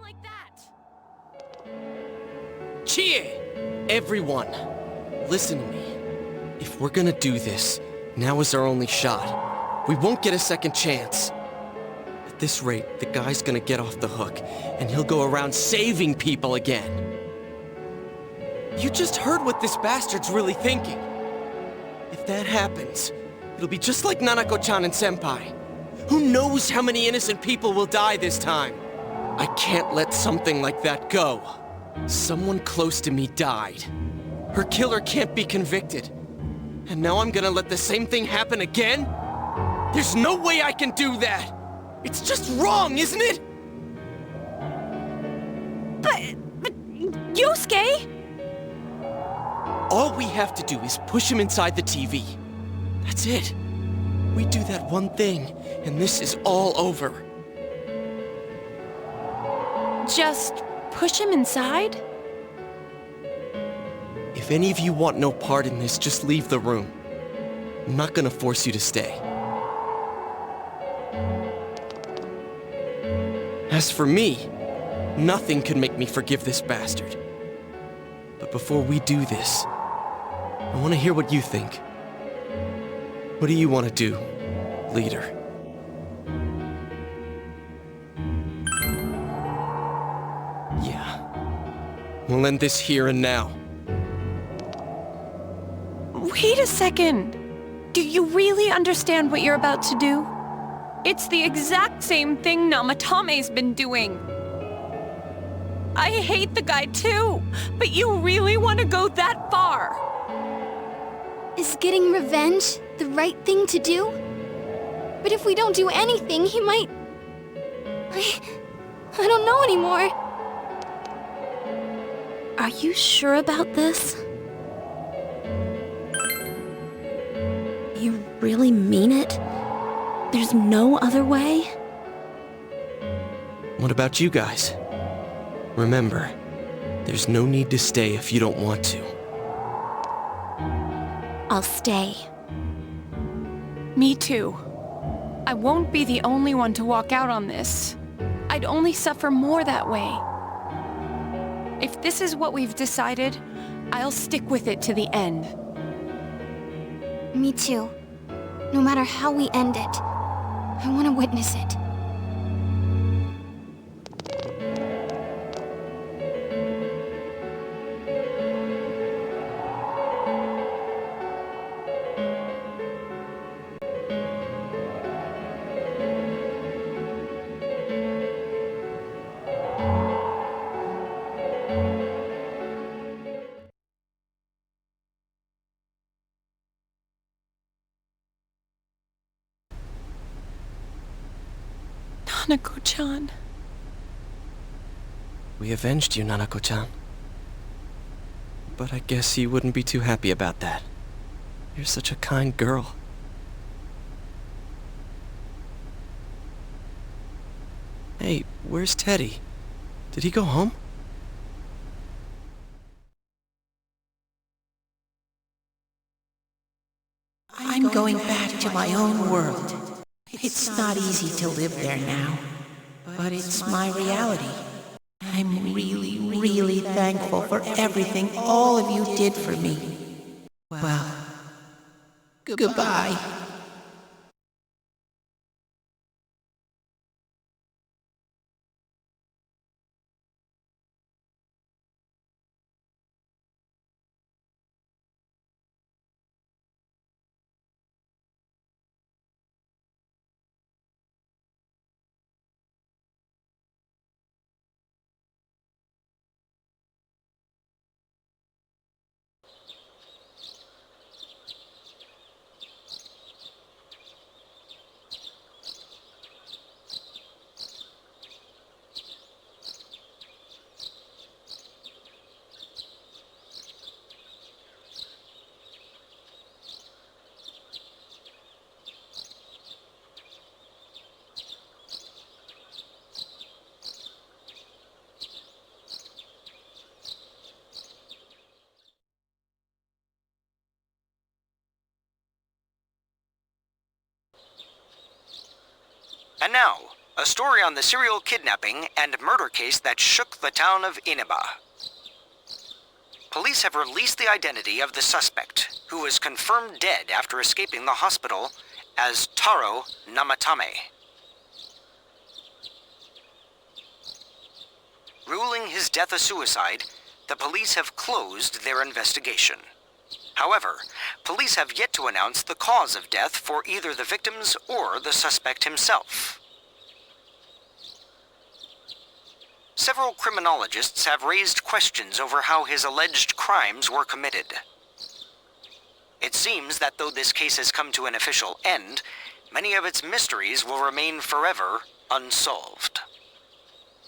like that? Cheer! Everyone, listen to me. If we're gonna do this, now is our only shot. We won't get a second chance. At this rate, the guy's gonna get off the hook, and he'll go around saving people again. You just heard what this bastard's really thinking. If that happens, it'll be just like Nanako-chan and Senpai. Who knows how many innocent people will die this time? I can't let something like that go. Someone close to me died. Her killer can't be convicted. And now I'm gonna let the same thing happen again? There's no way I can do that! It's just wrong, isn't it? But Yosuke! All we have to do is push him inside the TV. That's it. We do that one thing, and this is all over. Just push him inside? If any of you want no part in this, just leave the room. I'm not gonna force you to stay. As for me, nothing could make me forgive this bastard. But before we do this, I want to hear what you think. What do you want to do, leader? Yeah. We'll end this here and now. Wait a second. Do you really understand what you're about to do? It's the exact same thing Namatame's been doing. I hate the guy too, but you really want to go that far? Is getting revenge the right thing to do? But if we don't do anything, he might... I don't know anymore. Are you sure about this? You really mean it? There's no other way? What about you guys? Remember, there's no need to stay if you don't want to. I'll stay. Me too. I won't be the only one to walk out on this. I'd only suffer more that way. If this is what we've decided, I'll stick with it to the end. Me too. No matter how we end it, I want to witness it. Nanako-chan. We avenged you, Nanako-chan. But I guess you wouldn't be too happy about that. You're such a kind girl. Hey, where's Teddy? Did he go home? I'm going back to my own world. It's not easy to live there now, but it's my reality. I'm really, really thankful for everything all of you did for me. Well, goodbye. And now, a story on the serial kidnapping and murder case that shook the town of Inaba. Police have released the identity of the suspect, who was confirmed dead after escaping the hospital as Taro Namatame. Ruling his death a suicide, the police have closed their investigation. However, police have yet to announce the cause of death for either the victims or the suspect himself. Several criminologists have raised questions over how his alleged crimes were committed. It seems that though this case has come to an official end, many of its mysteries will remain forever unsolved.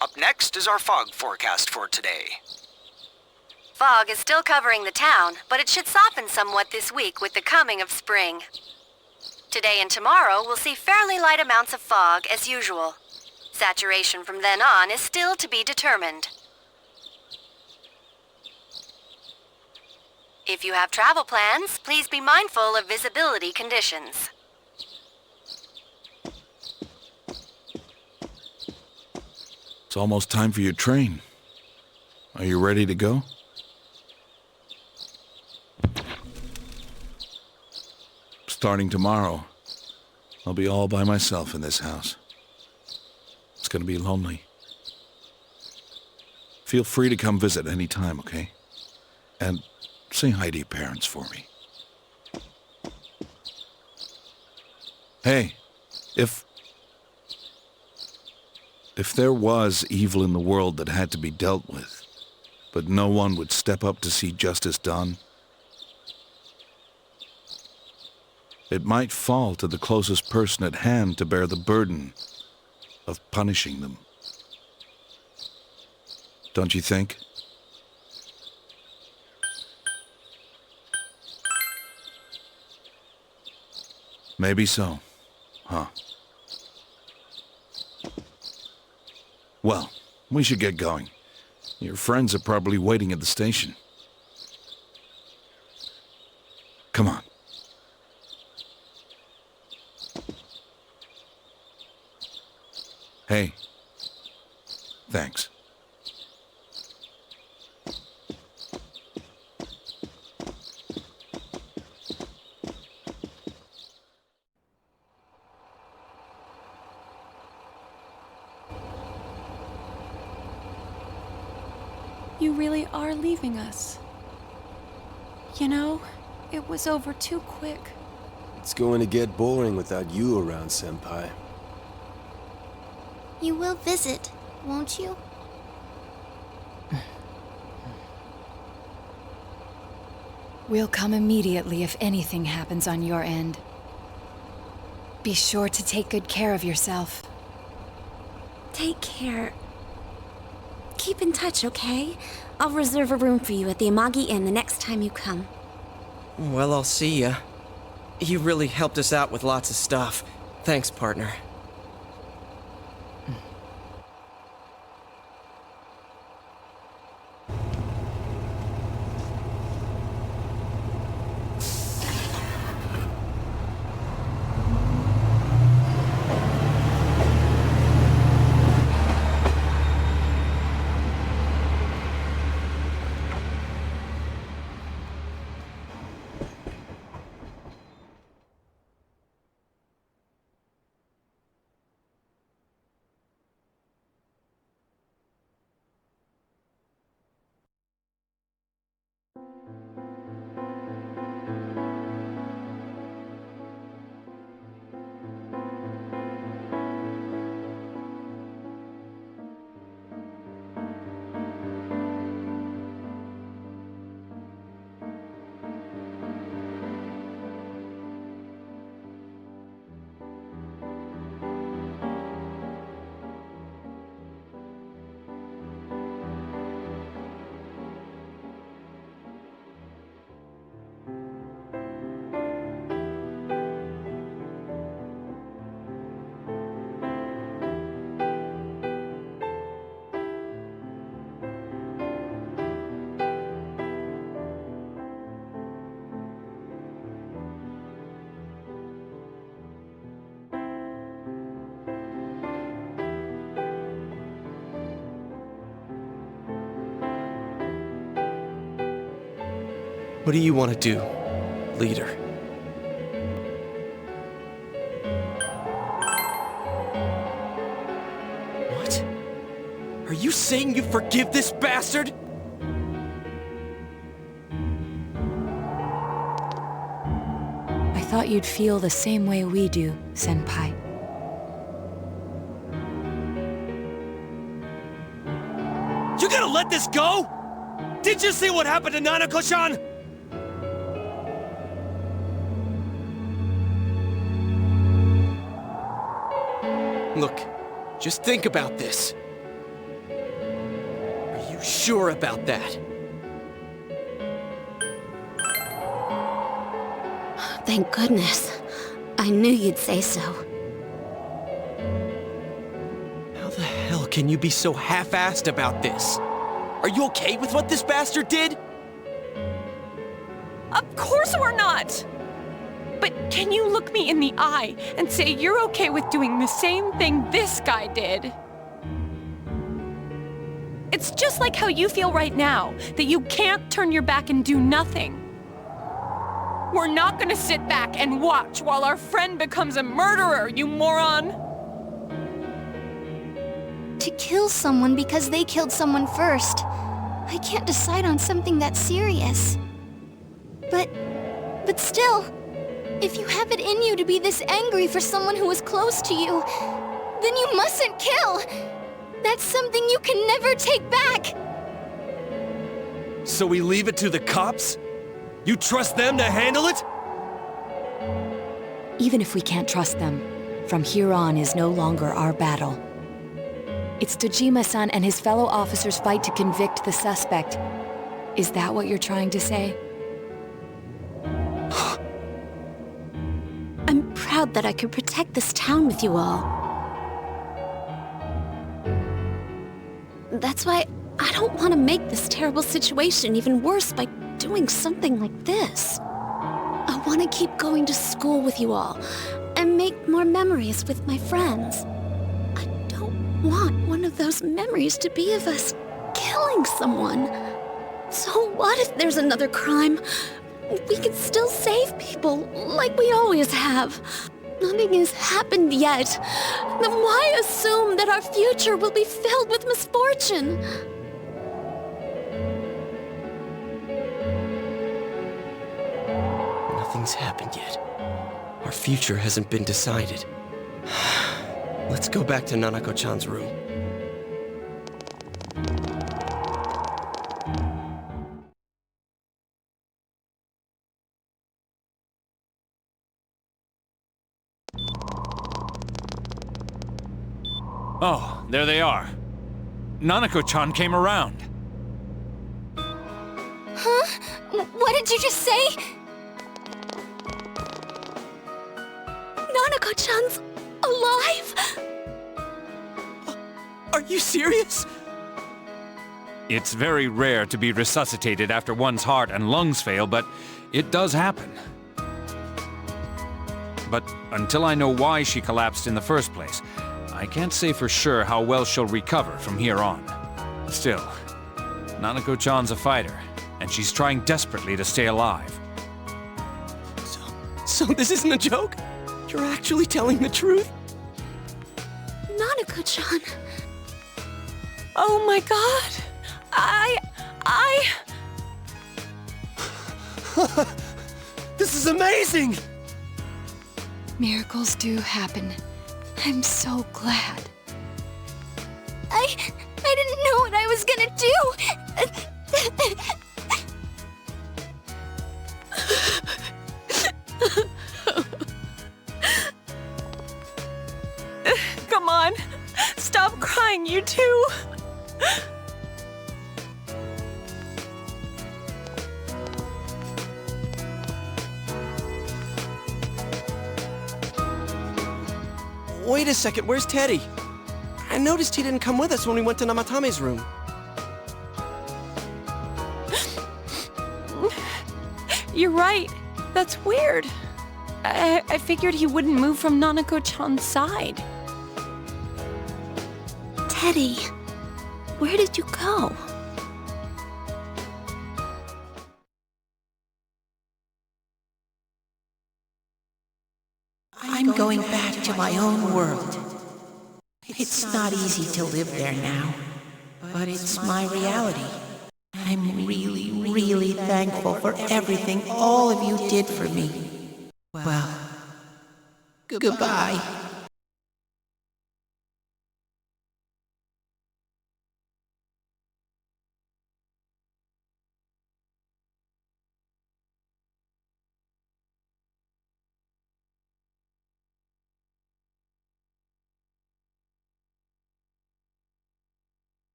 Up next is our fog forecast for today. Fog is still covering the town, but it should soften somewhat this week with the coming of spring. Today and tomorrow will see fairly light amounts of fog as usual. Saturation from then on is still to be determined. If you have travel plans, please be mindful of visibility conditions. It's almost time for your train. Are you ready to go? Starting tomorrow, I'll be all by myself in this house. It's gonna be lonely. Feel free to come visit any time, okay? And say hi to your parents for me. Hey, if there was evil in the world that had to be dealt with, but no one would step up to see justice done, it might fall to the closest person at hand to bear the burden of punishing them. Don't you think? Maybe so, huh? Well, we should get going. Your friends are probably waiting at the station. Come on. Hey, thanks. You really are leaving us. You know, it was over too quick. It's going to get boring without you around, Senpai. You will visit, won't you? We'll come immediately if anything happens on your end. Be sure to take good care of yourself. Take care. Keep in touch, okay? I'll reserve a room for you at the Amagi Inn the next time you come. Well, I'll see ya. You really helped us out with lots of stuff. Thanks, partner. What do you want to do, leader? What? Are you saying you forgive this bastard? I thought you'd feel the same way we do, Senpai. You gonna let this go? Did you see what happened to Nanako-chan? Look, just think about this. Are you sure about that? Thank goodness. I knew you'd say so. How the hell can you be so half-assed about this? Are you okay with what this bastard did? Of course we're not! But can you look me in the eye and say you're okay with doing the same thing this guy did? It's just like how you feel right now, that you can't turn your back and do nothing. We're not gonna sit back and watch while our friend becomes a murderer, you moron! To kill someone because they killed someone first. I can't decide on something that serious. But still, if you have it in you to be this angry for someone who was close to you, then you mustn't kill! That's something you can never take back! So we leave it to the cops? You trust them to handle it? Even if we can't trust them, from here on is no longer our battle. It's Dojima-san and his fellow officers' fight to convict the suspect. Is that what you're trying to say? I'm proud that I could protect this town with you all. That's why I don't want to make this terrible situation even worse by doing something like this. I want to keep going to school with you all and make more memories with my friends. I don't want one of those memories to be of us killing someone. So what if there's another crime? We can still save people, like we always have. Nothing has happened yet. Then why assume that our future will be filled with misfortune? Nothing's happened yet. Our future hasn't been decided. Let's go back to Nanako-chan's room. Oh, there they are. Nanako-chan came around. Huh? What did you just say? Nanako-chan's alive? Are you serious? It's very rare to be resuscitated after one's heart and lungs fail, but it does happen. But until I know why she collapsed in the first place, I can't say for sure how well she'll recover from here on. Still, Nanako-chan's a fighter, and she's trying desperately to stay alive. So this isn't a joke? You're actually telling the truth? Nanako-chan. Oh my god! This is amazing! Miracles do happen. I'm so glad. I didn't know what I was gonna do! Come on! Stop crying, you two! Wait a second, where's Teddy? I noticed he didn't come with us when we went to Namatame's room. You're right. That's weird. I figured he wouldn't move from Nanako-chan's side. Teddy, where did you go? my own world. It's not easy to live there now, but it's my reality. I'm really, really thankful for everything all of you did for me. Well, goodbye.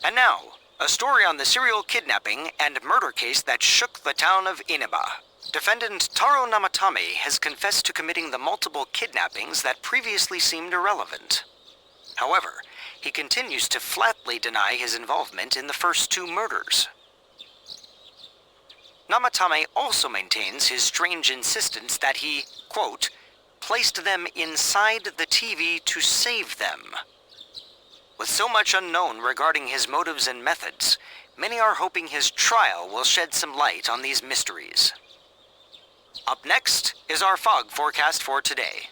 And now, a story on the serial kidnapping and murder case that shook the town of Inaba. Defendant Taro Namatame has confessed to committing the multiple kidnappings that previously seemed irrelevant. However, he continues to flatly deny his involvement in the first two murders. Namatame also maintains his strange insistence that he, quote, placed them inside the TV to save them. With so much unknown regarding his motives and methods, many are hoping his trial will shed some light on these mysteries. Up next is our fog forecast for today.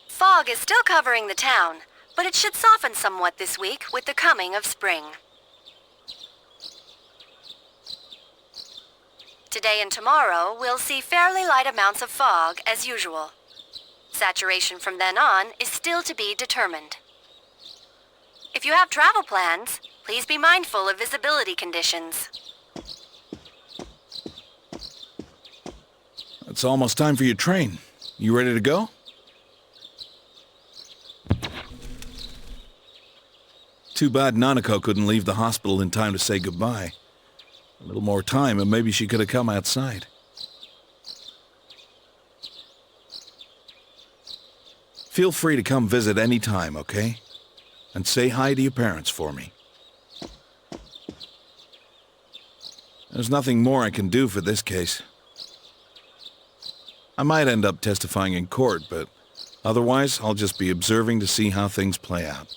Fog is still covering the town, but it should soften somewhat this week with the coming of spring. Today and tomorrow, we'll see fairly light amounts of fog as usual. Saturation from then on is still to be determined. If you have travel plans, please be mindful of visibility conditions. It's almost time for your train. You ready to go? Too bad Nanako couldn't leave the hospital in time to say goodbye. A little more time and maybe she could have come outside. Feel free to come visit any time, okay? And say hi to your parents for me. There's nothing more I can do for this case. I might end up testifying in court, but otherwise I'll just be observing to see how things play out.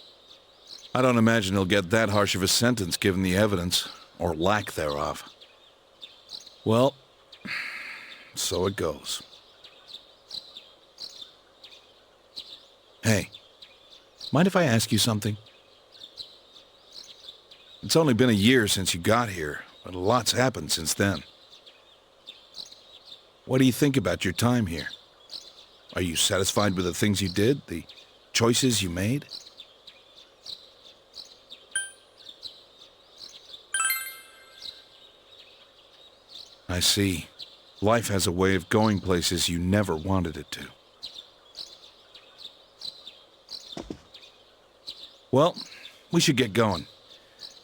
I don't imagine he'll get that harsh of a sentence given the evidence, or lack thereof. Well, so it goes. Hey, mind if I ask you something? It's only been a year since you got here, but a lot's happened since then. What do you think about your time here? Are you satisfied with the things you did, the choices you made? I see. Life has a way of going places you never wanted it to. Well, we should get going.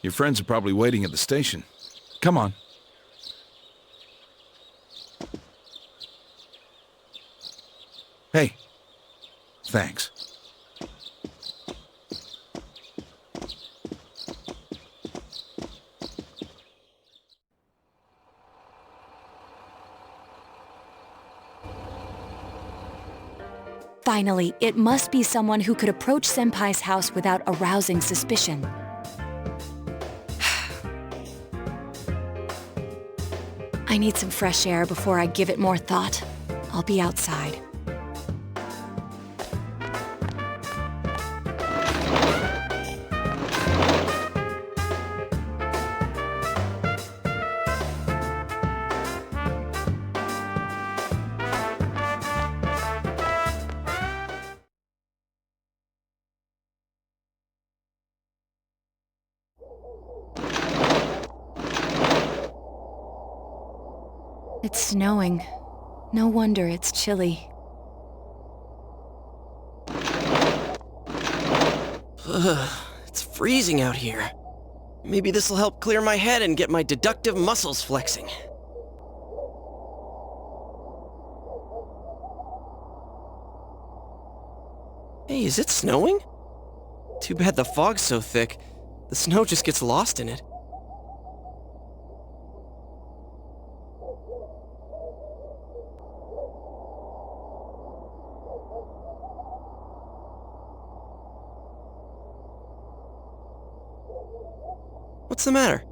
Your friends are probably waiting at the station. Come on. Hey. Thanks. Finally, it must be someone who could approach Senpai's house without arousing suspicion. I need some fresh air before I give it more thought. I'll be outside. It's snowing. No wonder it's chilly. Ugh, it's freezing out here. Maybe this'll help clear my head and get my deductive muscles flexing. Hey, is it snowing? Too bad the fog's so thick. The snow just gets lost in it. What's the matter?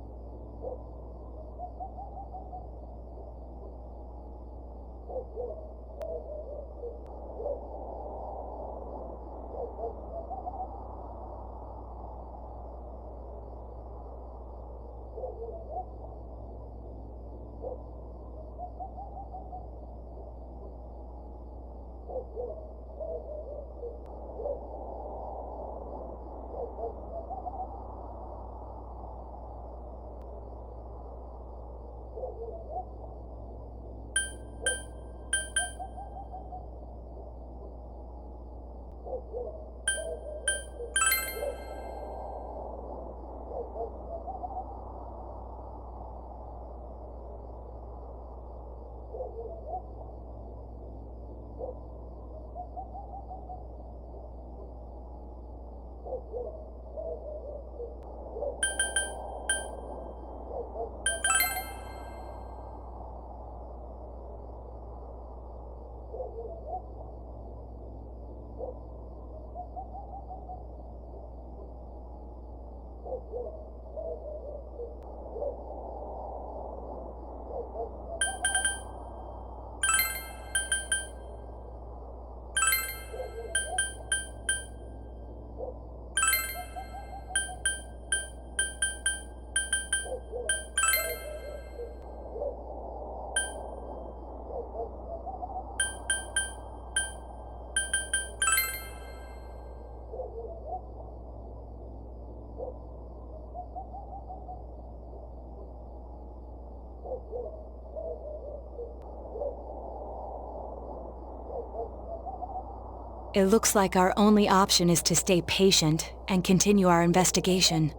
It looks like our only option is to stay patient and continue our investigation.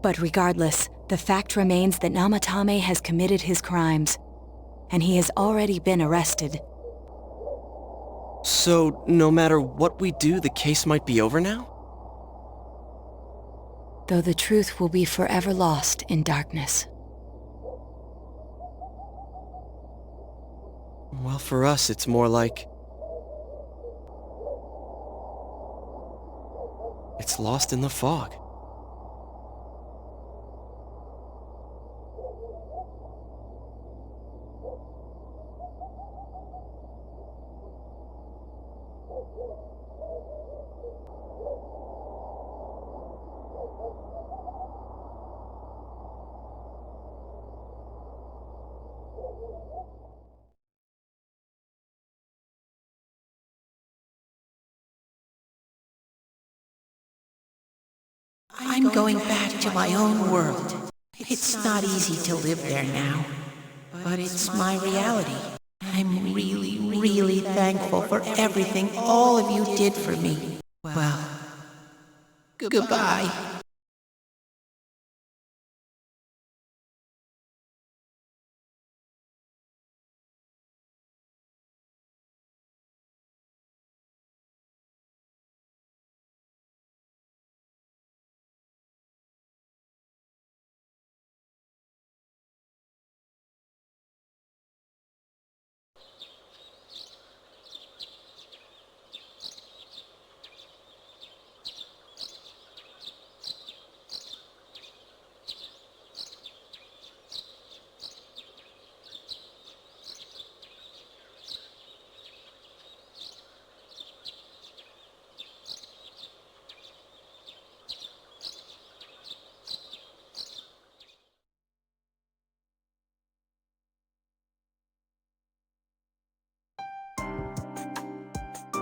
But regardless, the fact remains that Namatame has committed his crimes, and he has already been arrested. So, no matter what we do, the case might be over now? Though the truth will be forever lost in darkness. Well, for us, it's more like... it's lost in the fog. I'm going back to my own world. It's not easy to live there now, but it's my reality. I'm really, really thankful for everything all of you did for me. Well, goodbye.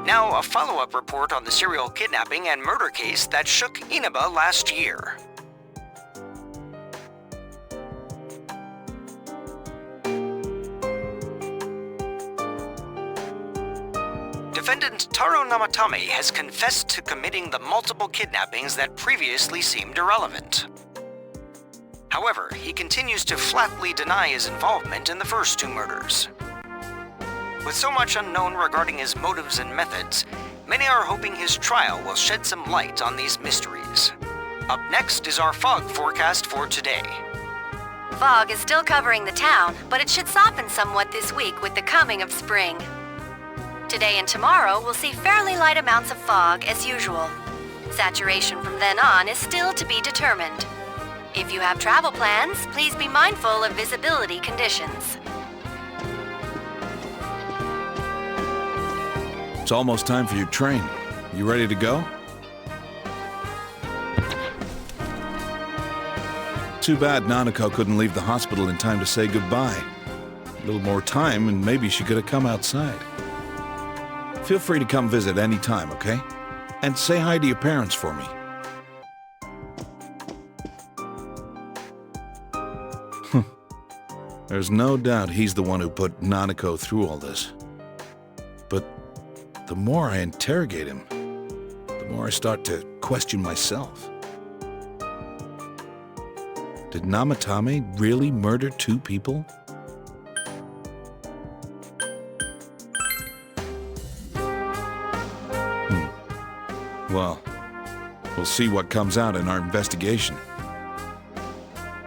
Now, a follow-up report on the serial kidnapping and murder case that shook Inaba last year. Defendant Taro Namatame has confessed to committing the multiple kidnappings that previously seemed irrelevant. However, he continues to flatly deny his involvement in the first two murders. With so much unknown regarding his motives and methods, many are hoping his trial will shed some light on these mysteries. Up next is our fog forecast for today. Fog is still covering the town, but it should soften somewhat this week with the coming of spring. Today and tomorrow will see fairly light amounts of fog as usual. Saturation from then on is still to be determined. If you have travel plans, please be mindful of visibility conditions. It's almost time for your train. You ready to go? Too bad Nanako couldn't leave the hospital in time to say goodbye. A little more time and maybe she could have come outside. Feel free to come visit any time, okay? And say hi to your parents for me. There's no doubt he's the one who put Nanako through all this. But the more I interrogate him, the more I start to question myself. Did Namatame really murder two people? Well, we'll see what comes out in our investigation.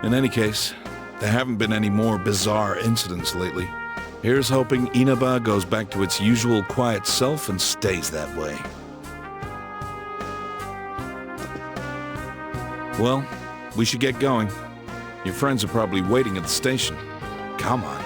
In any case, there haven't been any more bizarre incidents lately. Here's hoping Inaba goes back to its usual quiet self and stays that way. Well, we should get going. Your friends are probably waiting at the station. Come on.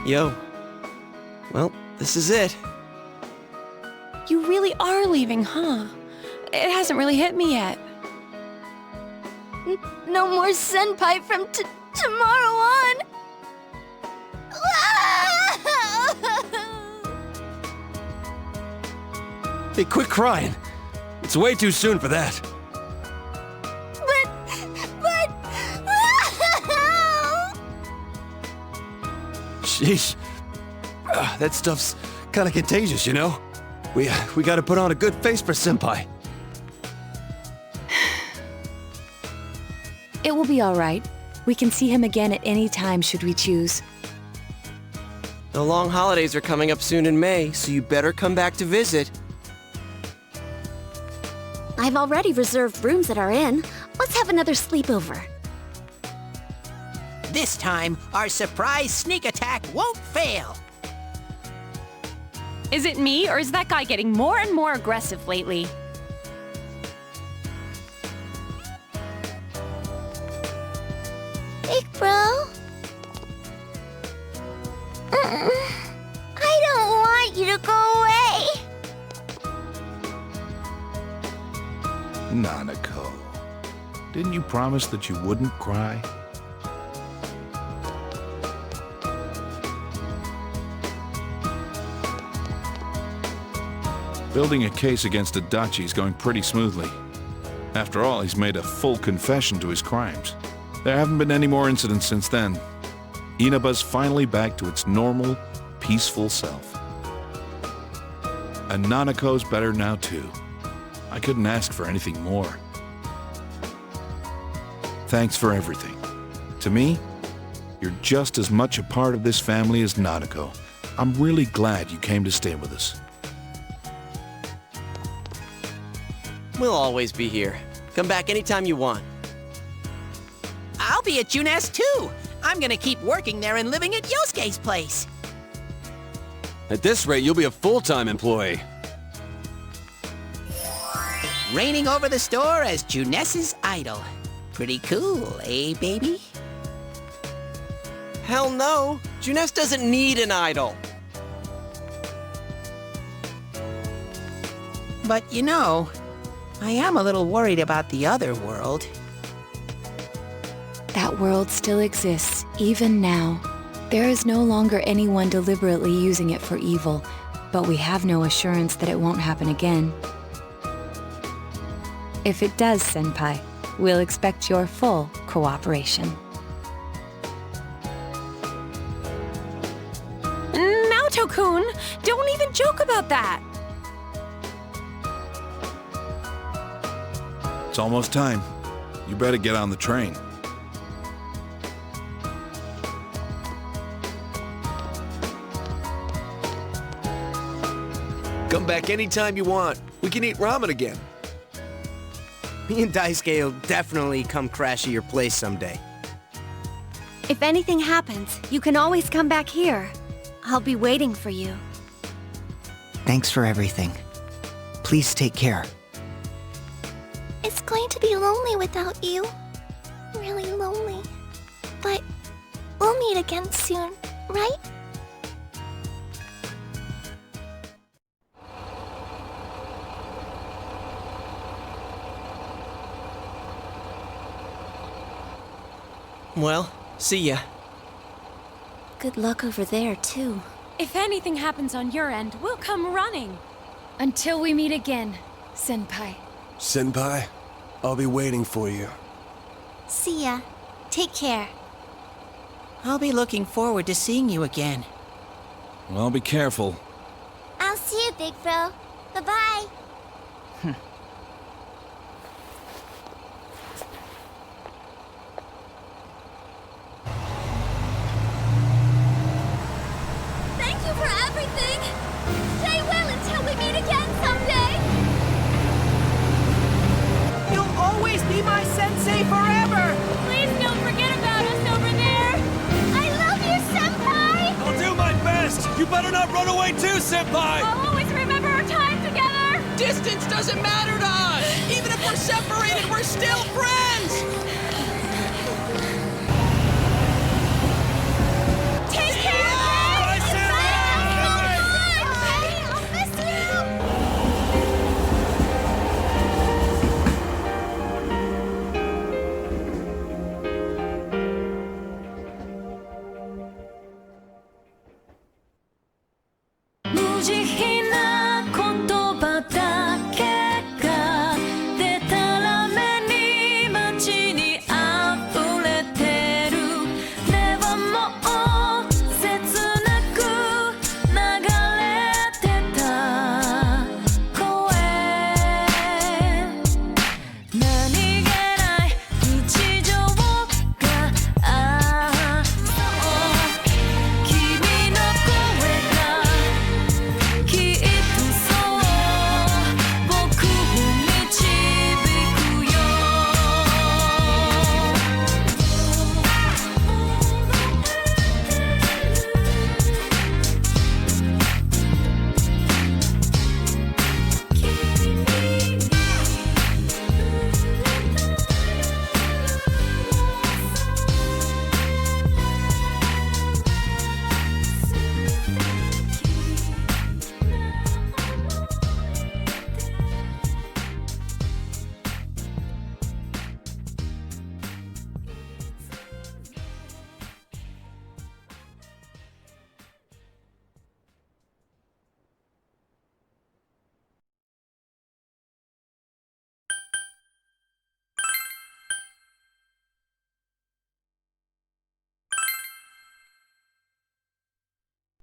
Yo. Well, this is it. You really are leaving, huh? It hasn't really hit me yet. No more senpai from tomorrow on. Hey, quit crying. It's way too soon for that. Sheesh. That stuff's kind of contagious, you know? We gotta put on a good face for Senpai. It will be all right. We can see him again at any time should we choose. The long holidays are coming up soon in May, so you better come back to visit. I've already reserved rooms at our inn. Let's have another sleepover. This time, our surprise sneak attack won't fail. Is it me, or is that guy getting more and more aggressive lately? Big bro? I don't want you to go away. Nanako, didn't you promise that you wouldn't cry? Building a case against Adachi is going pretty smoothly. After all, he's made a full confession to his crimes. There haven't been any more incidents since then. Inaba's finally back to its normal, peaceful self. And Nanako's better now too. I couldn't ask for anything more. Thanks for everything. To me, you're just as much a part of this family as Nanako. I'm really glad you came to stay with us. We'll always be here. Come back anytime you want. I'll be at Junes too. I'm gonna keep working there and living at Yosuke's place. At this rate, you'll be a full-time employee. Reigning over the store as Junes's idol. Pretty cool, eh, baby? Hell no! Junes doesn't need an idol. But you know, I am a little worried about the other world. That world still exists, even now. There is no longer anyone deliberately using it for evil, but we have no assurance that it won't happen again. If it does, Senpai, we'll expect your full cooperation. Naoto-kun, don't even joke about that! It's almost time. You better get on the train. Come back anytime you want. We can eat ramen again. Me and Daisuke will definitely come crash at your place someday. If anything happens, you can always come back here. I'll be waiting for you. Thanks for everything. Please take care. It's going to be lonely without you. Really lonely. But we'll meet again soon, right? Well, see ya. Good luck over there, too. If anything happens on your end, we'll come running. Until we meet again, Senpai. Senpai, I'll be waiting for you. See ya. Take care. I'll be looking forward to seeing you again. Well, be careful. I'll see you, Big Bro. Bye-bye. Thank you for everything! Stay well until we meet again someday! You'll always be my sensei forever! Please don't forget about us over there! I love you, Senpai! I'll do my best! You better not run away too, Senpai! I'll always remember our time together! Distance doesn't matter to us! Even if we're separated, we're still friends!